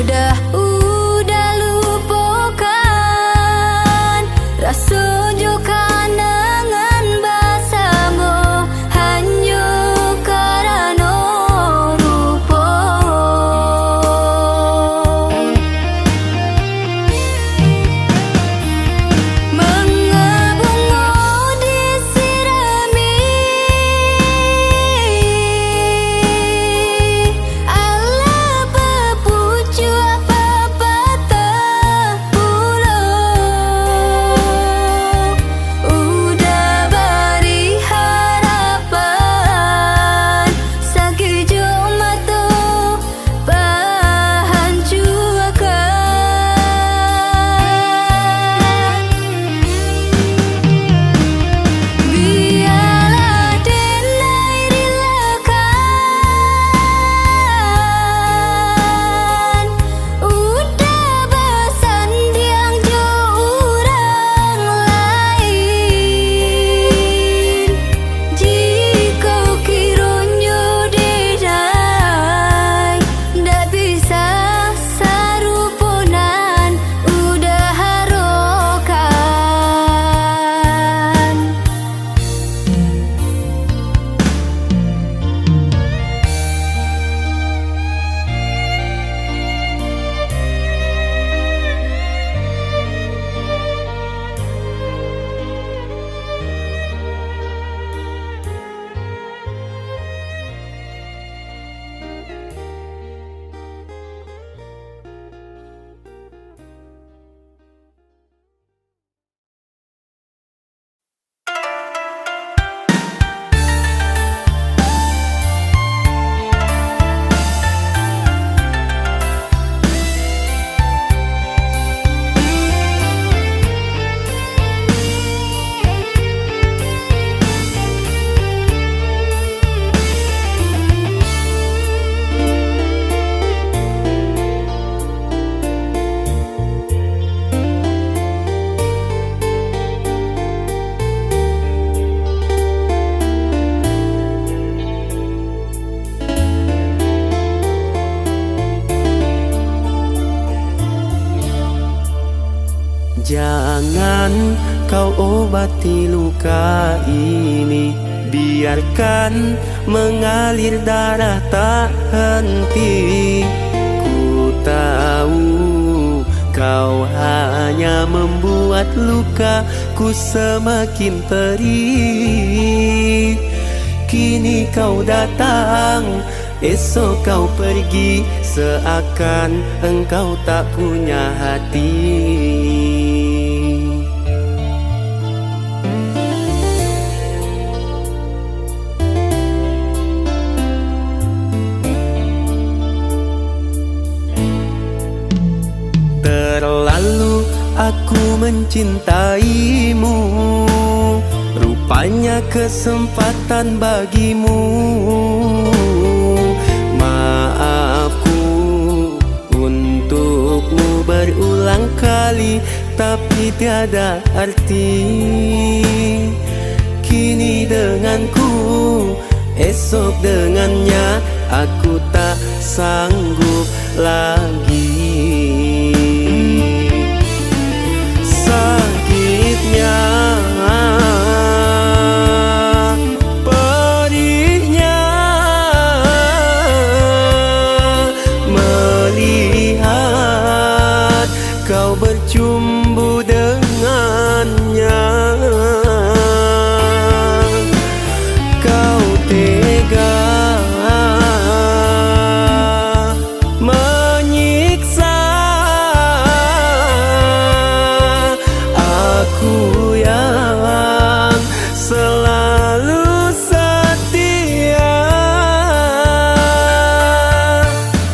udah lupakan rasa juga dengan bahasamu hanya karena rupa. Mengabungu disirami ala pepucu apa patah pulau. Udah beri harapan sakit mata bahan cuakan. Biarlah denai rilakan udah bersandiang jauh orang lain. Jika kiranya dedai ndak bisa saruponan udah harokan. Jangan kau obati luka ini, biarkan mengalir darah tak henti. Ku tahu kau hanya membuat lukaku semakin perih. Kini kau datang, esok kau pergi, seakan engkau tak punya hati. Terlalu aku mencintaimu, rupanya kesempatan bagimu. Maafku untukmu berulang kali, tapi tiada arti. Kini denganku, esok dengannya, aku tak sanggup lagi. Sakitnya, pedihnya melihat kau bercumbu dengannya. Kau tega menyiksa aku yang selalu setia.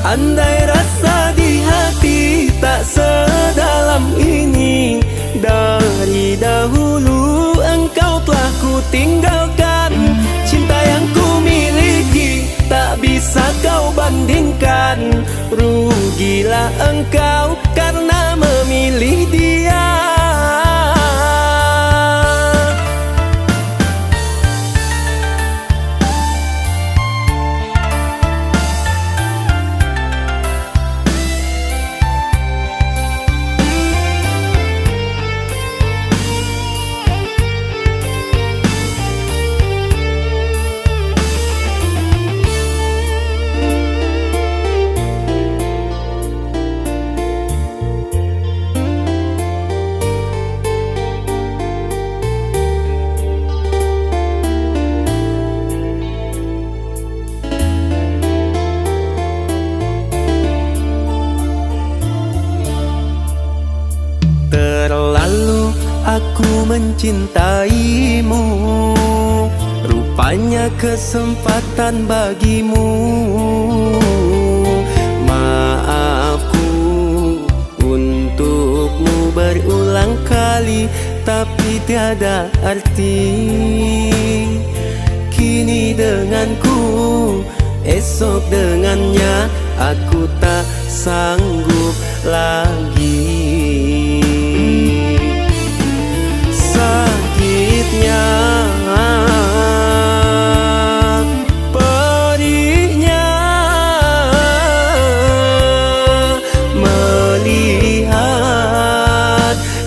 Andai rasa di hati tak sedalam ini, dari dahulu engkau telah ku tinggalkan. Cinta yang ku miliki tak bisa kau bandingkan. Rugilah engkau karena memilih dia. aku mencintaimu. Rupanya kesempatan bagimu. Maafku untukmu berulang kali, tapi tiada arti. Kini denganku, esok dengannya, aku tak sanggup lagi. Sakitnya, perihnya melihat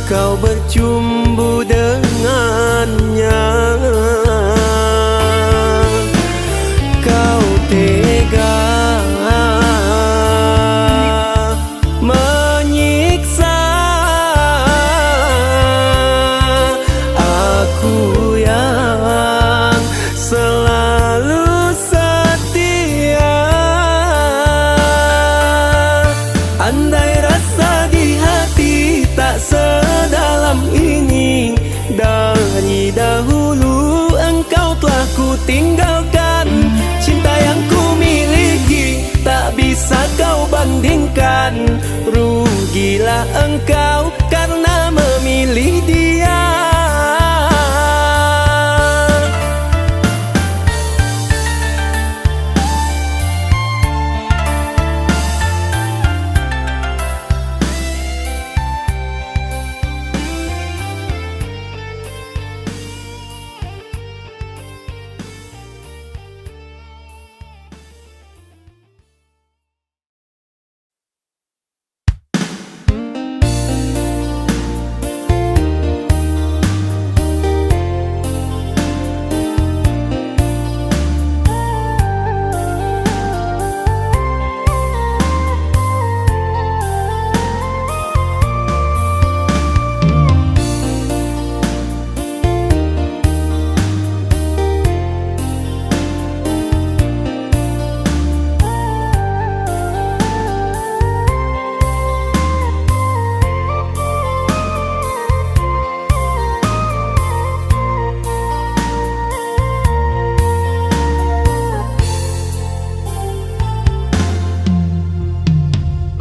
kau bercumbu dengannya. Kau tega menyiksa aku yang selalu setia. Andai rasa di hati tak sedalam ini, dari dahulu engkau telah ku tinggalkan. Cinta yang ku miliki tak bisa kau bandingkan. Rugilah engkau karena memilih dia.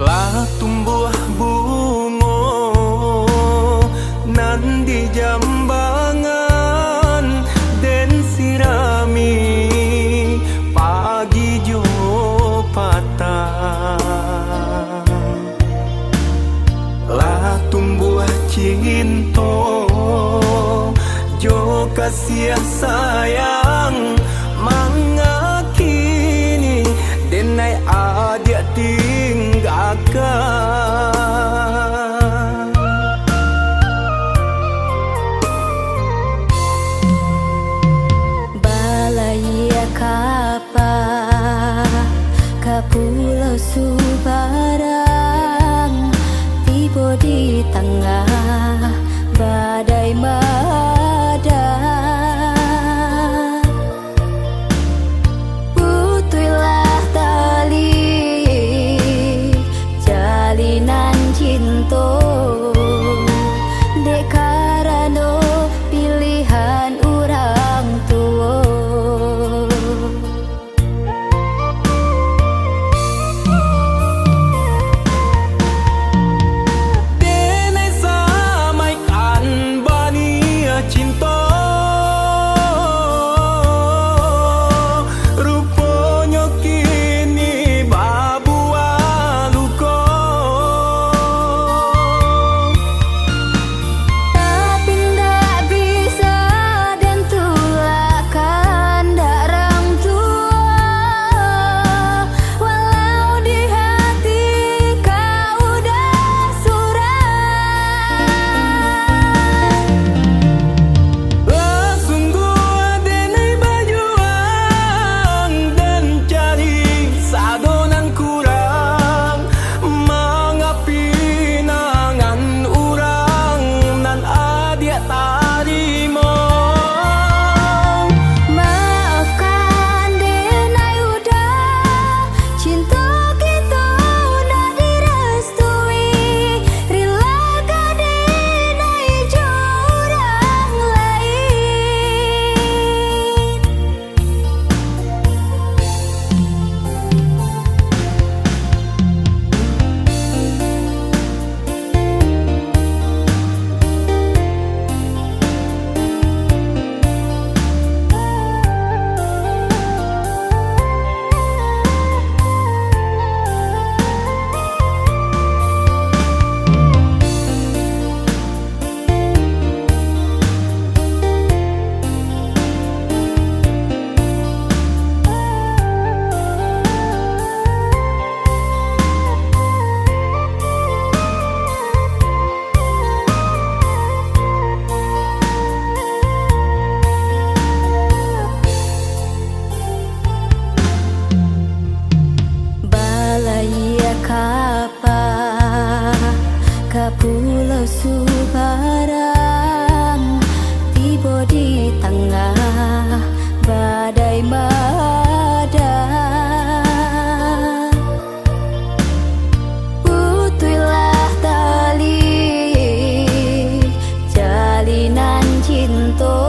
Lah tumbuh bunga nan di jambangan, den sirami pagi jo patang. Lah tumbuh cinta jo kasih sayang, mangakini denai adia tinggalkan. Balaya kapa ka pulau Subarang, tiba di tengah badai mada. Putuilah tali jalinan cinta, dek karano pilihan orang tua. Denai samaikan bania cinta, rupanya kini babua luka. Ka Pulau Subarang, tiba di tengah badai mada. Putuilah tali jalinan cinta,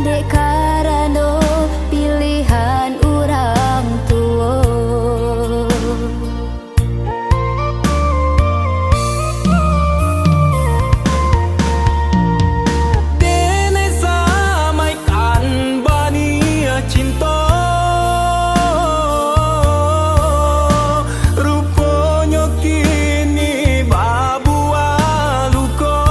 dek karano pilihan orang tua. Denai samaikan bania cinta, rupanya kini babua luka.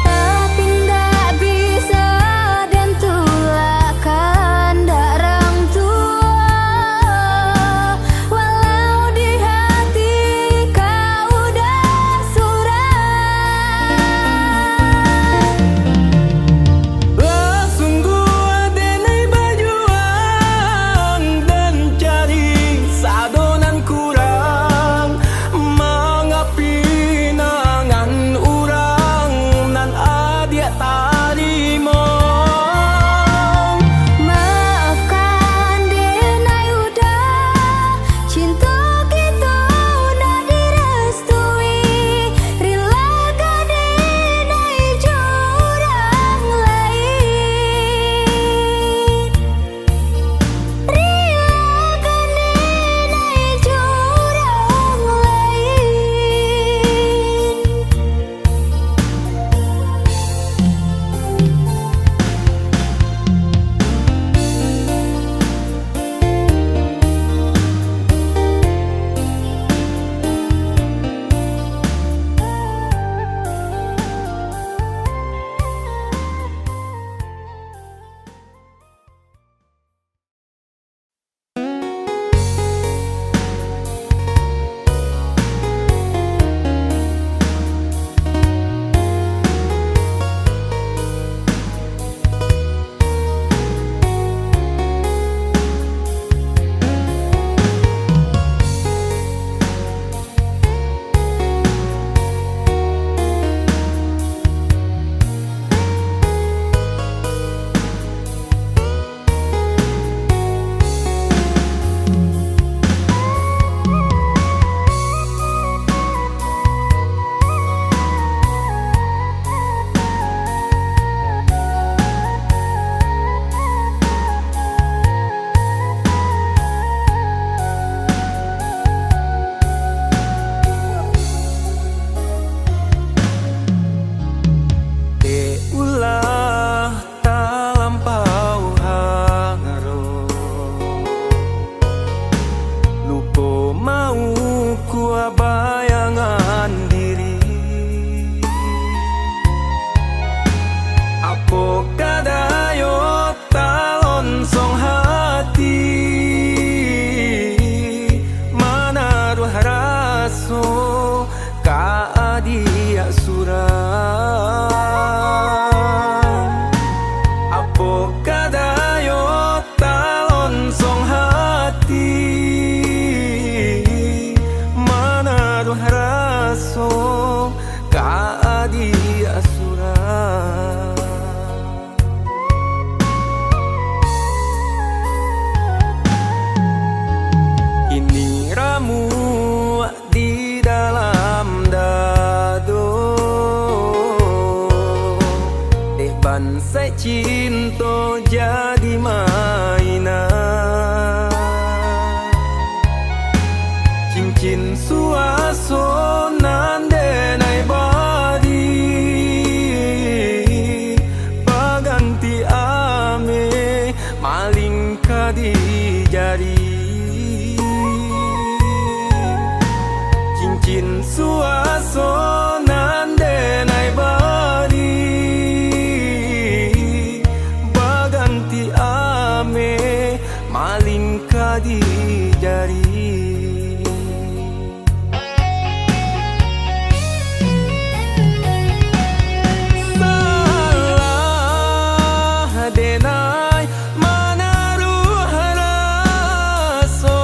Tapi ndak bisa dan tulakan darang tua, walau di hati kau udah suram. Lah sungguh denai berjuang dan cari sadonan kurang, mengapi nangan urang nan adia tarimo. Maafkan denai udah cinta kita udah direstui, relakan denai jurang lain, relakan denai jurang lain. Dek ulah tak lampau hangaro, lupa mau ku bayangan diri. Apa kadayo talon song hati, manaruh raso ka adia surang. Apa kadayo talon song hati, manaruh raso ka adia surang. Ini ramu di dalam dado, dek bansai cinta jadi mainan. Cincin suasonan denai badi, paganti ame maling kadi jari. Cincin suasonan denai badi, baganti ame maling kadi jari. Denai manaruh raso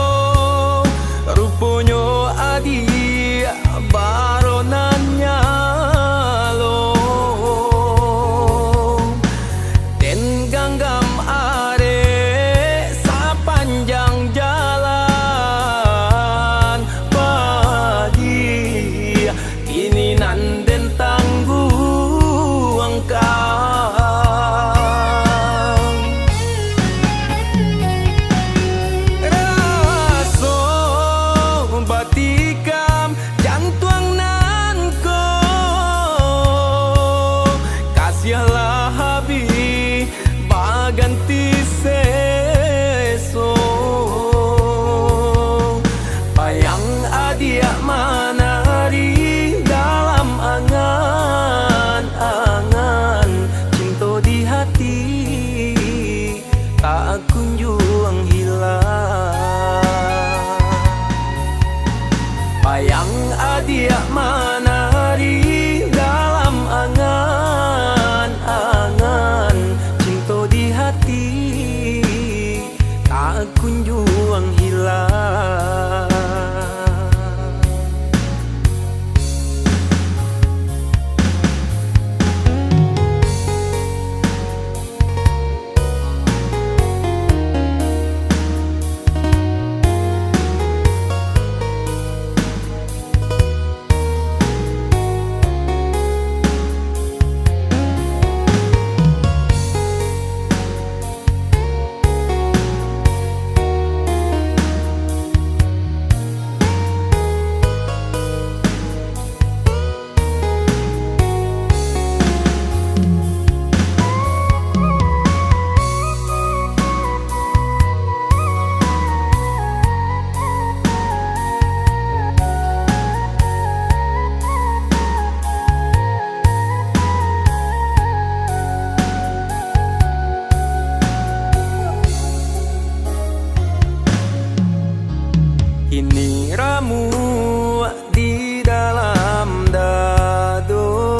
tiap menari dalam angan-angan, cinta di hati tak kunjung hilang. Kini ramu di dalam dado,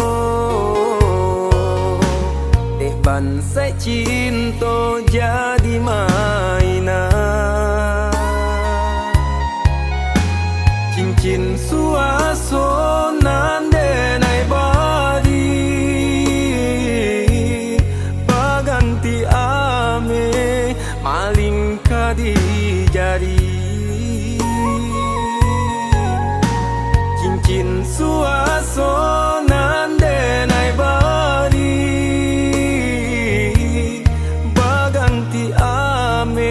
dek bansai cinta jadi mainan. Cincin suasonan denai badi, baganti ame maling kadi jari. Cincin suasonan denai badi, baganti ame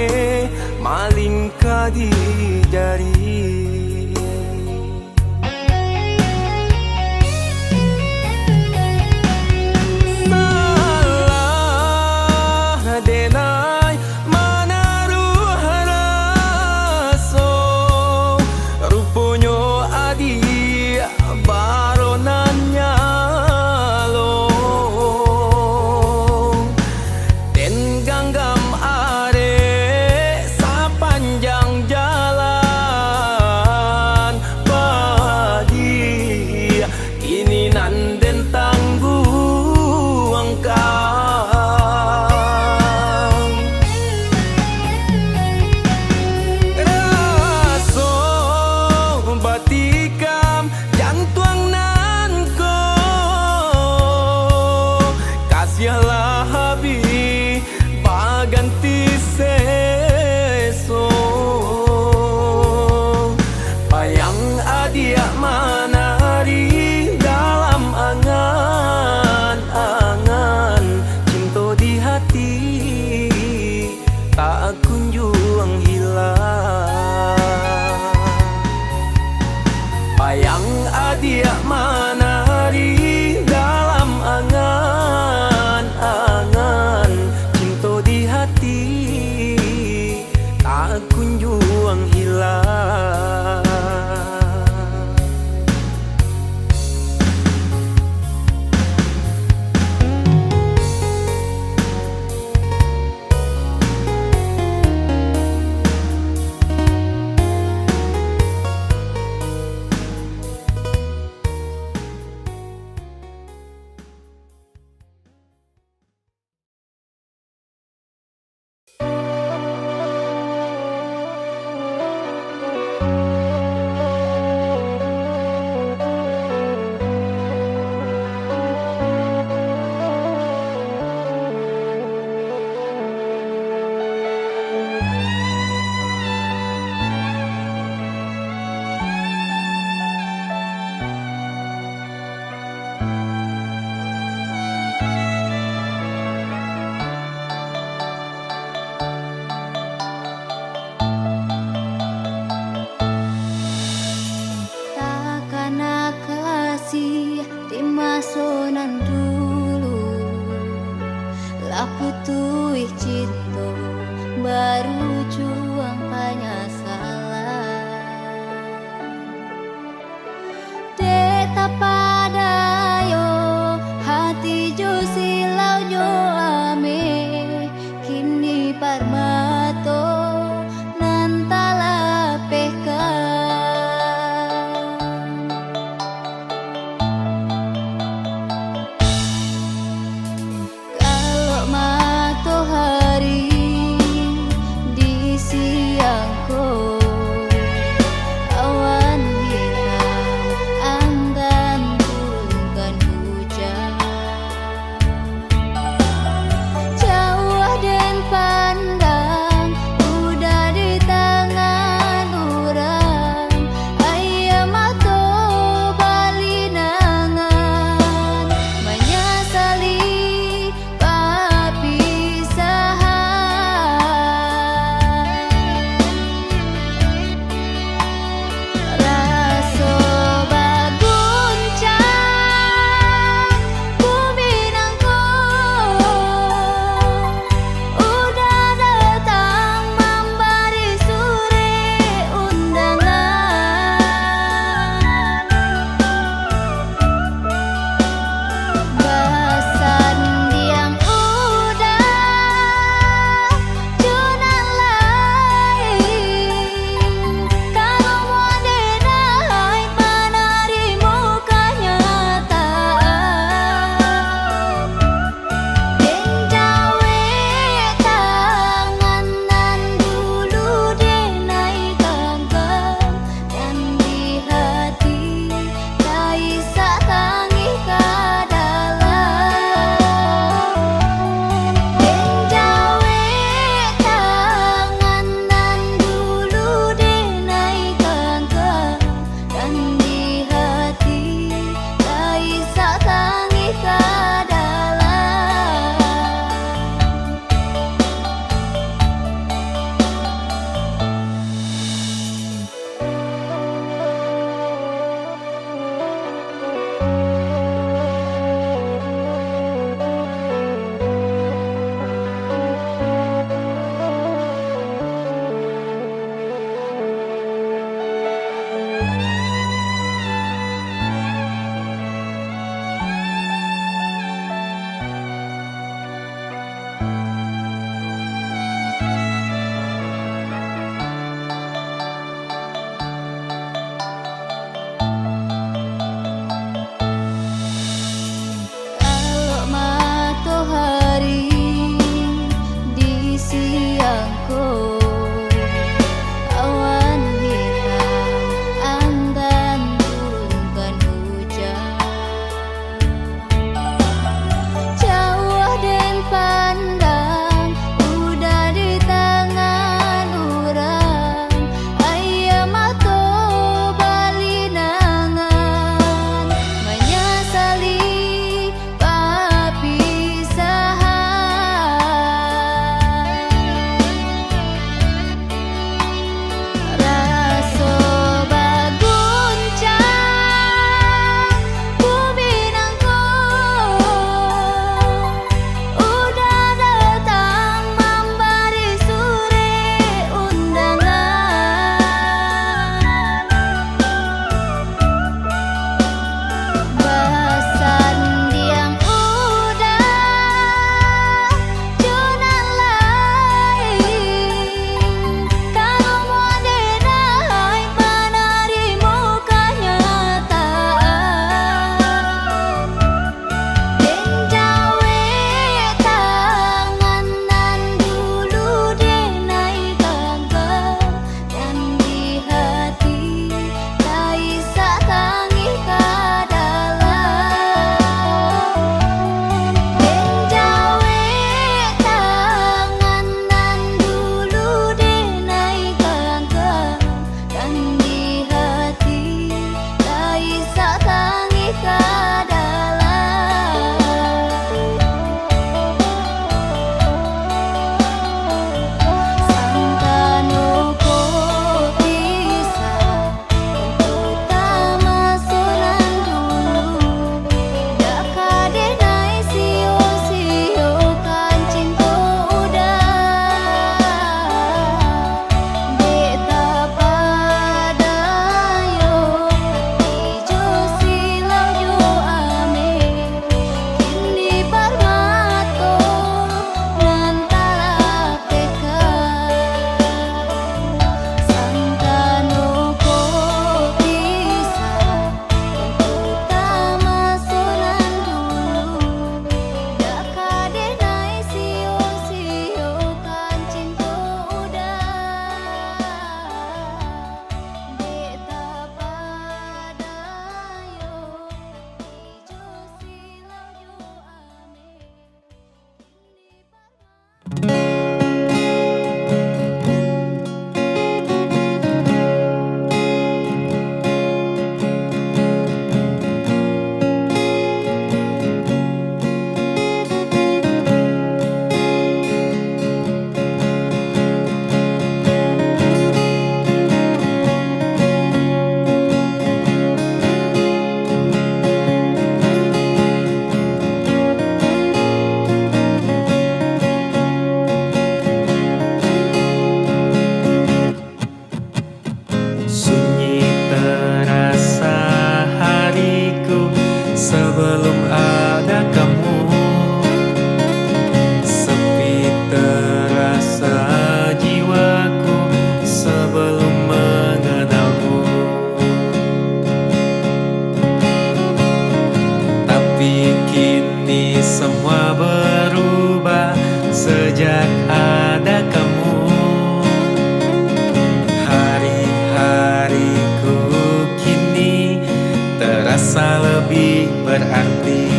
berarti.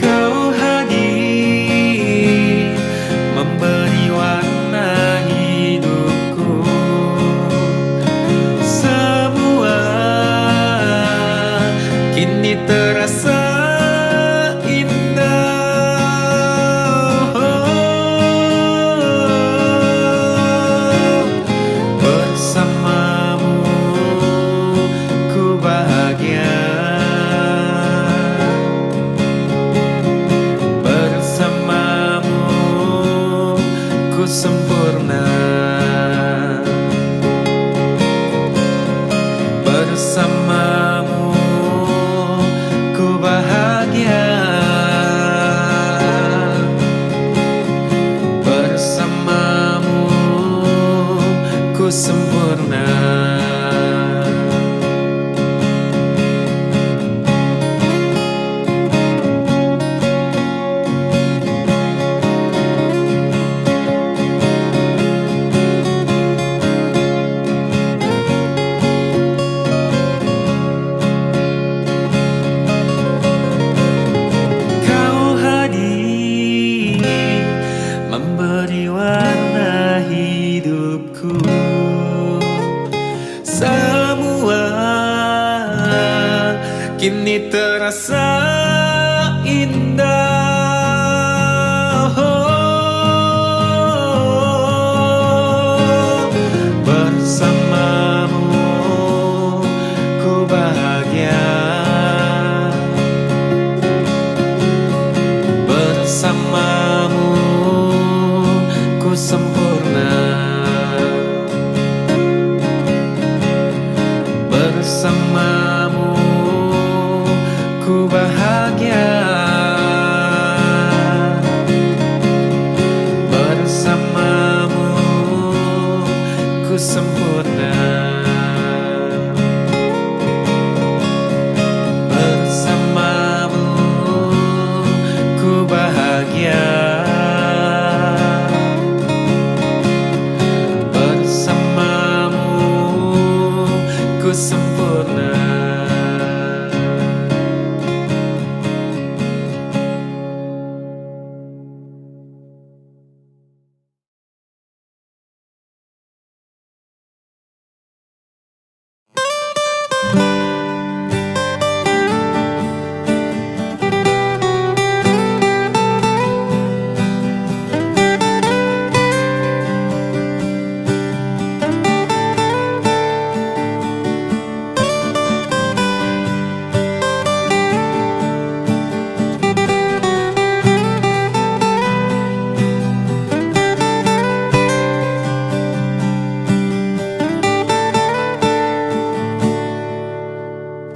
Kau hadir memberi warna hidupku, semua kini terasa sempurna. Bersamamu ku bahagia, bersamamu ku sempurna. Memberi warna hidupku, semua kini terasa indah. Bersamamu ku bahagia, bersamamu ku sempurna. Bersamamu ku bahagia, bersamamu ku sempurna. Bersamamu ku bahagia, ku sempurna.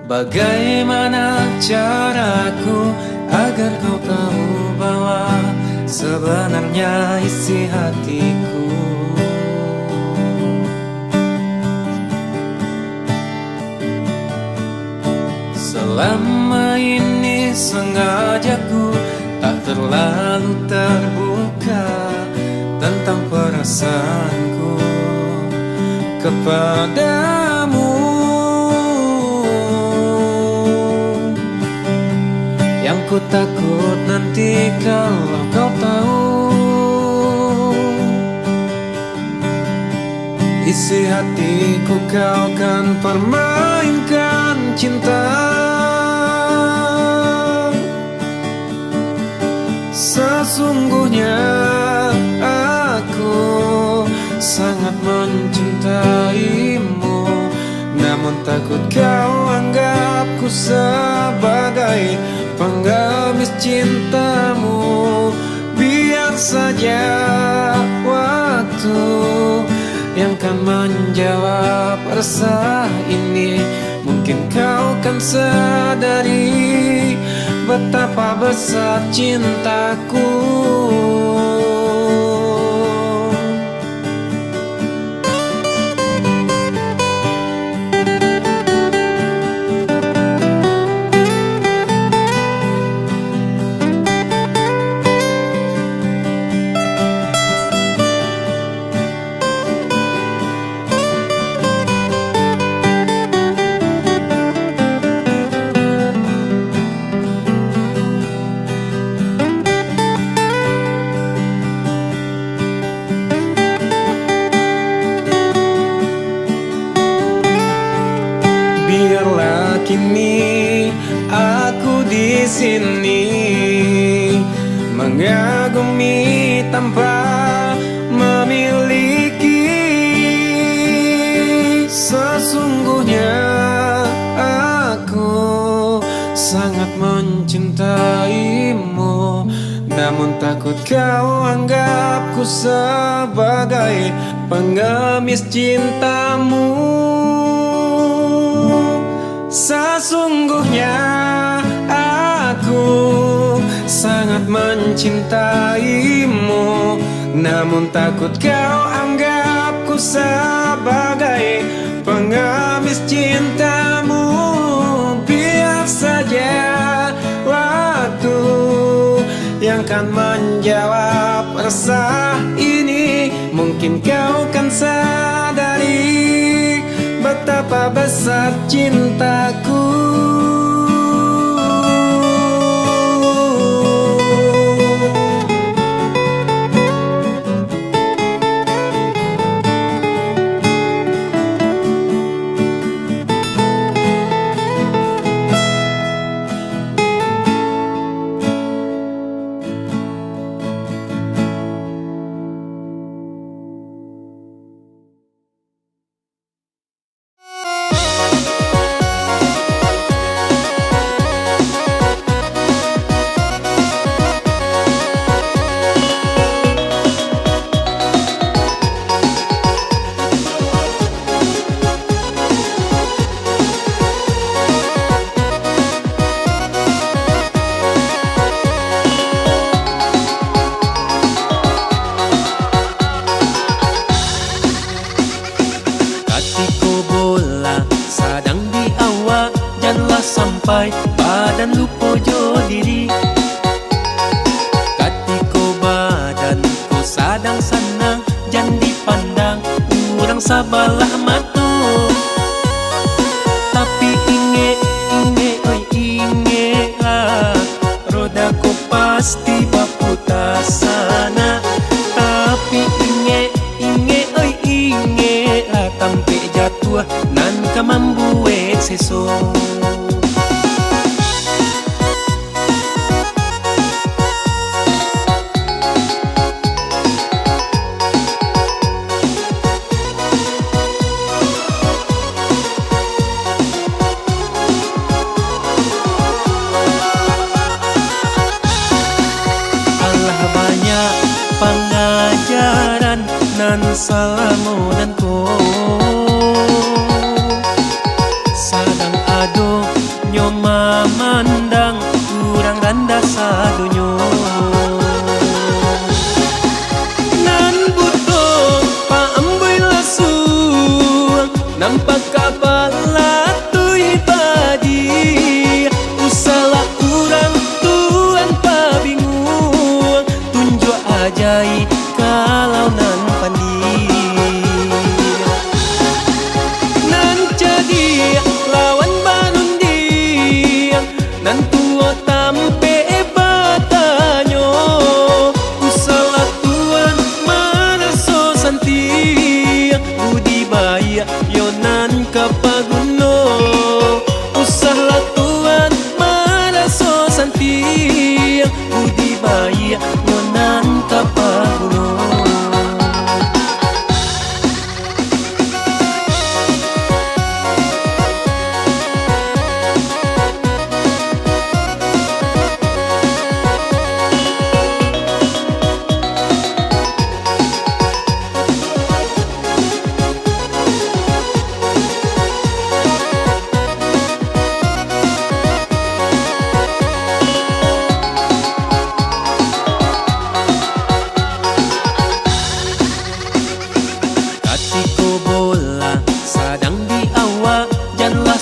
Bagaimana caraku agar kau tahu bahwa sebenarnya isi hatiku? Selama ini sengaja ku tak terlalu terbuka tentang perasaanku kepadamu. Yang ku takut nanti kalau kau tahu isi hatiku kau kan permainkan cinta. Sesungguhnya aku sangat mencintaimu, namun takut kau anggapku sebagai penggemis cintamu. Biar saja waktu yang kan menjawab rasa ini. Mungkin kau kan sadari betapa besar cintaku. kini aku di sini mengagumi tanpa memiliki. Sesungguhnya aku sangat mencintaimu, namun takut kau anggapku sebagai pengemis cintamu. Sesungguhnya aku sangat mencintaimu, namun takut kau anggapku sebagai pengemis cintamu. Biar saja waktu yang kan menjawab resah ini. Mungkin kau kan sadari betapa besar cintaku. Sampai badan lupa jo diri, katiko badanku sadang senang, jangan dipandang orang sabalah matu. Tapi oi inge rodaku pasti baputar sana. Tapi oi inge tampe jatuh nan kamambuet sesong. Pengajaran nan salamu dan ko sadang ado nyoma mandang kurang randa sadonyo nan butuh paamboy lasung nampak kabala tuy padi usala urang tuan pabingung tunjuk ajai kalau nan pandi nan jadi lawan banundi nan tua tampe batanyo usala tuan maraso santi budi baya yo nan kapaguno usala tuan maraso santi budi baya yo nan kapaguno.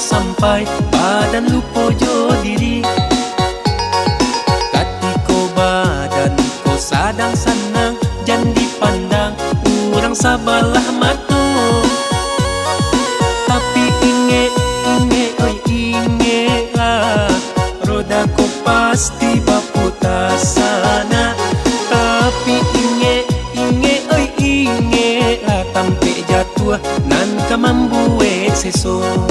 Sampai badan lupa jo diri, katiko badanku sadang senang, jangan dipandang orang sabalah matu. Tapi oi inge rodaku pasti baputar sana. Tapi oi inge tampe jatuh nan kamambuet sesong.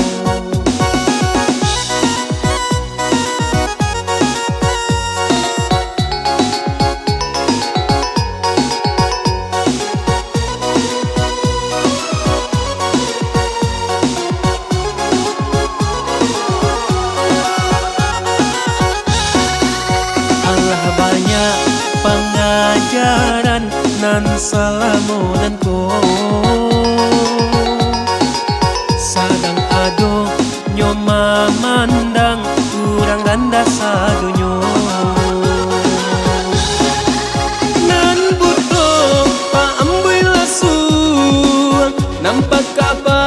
nampak apa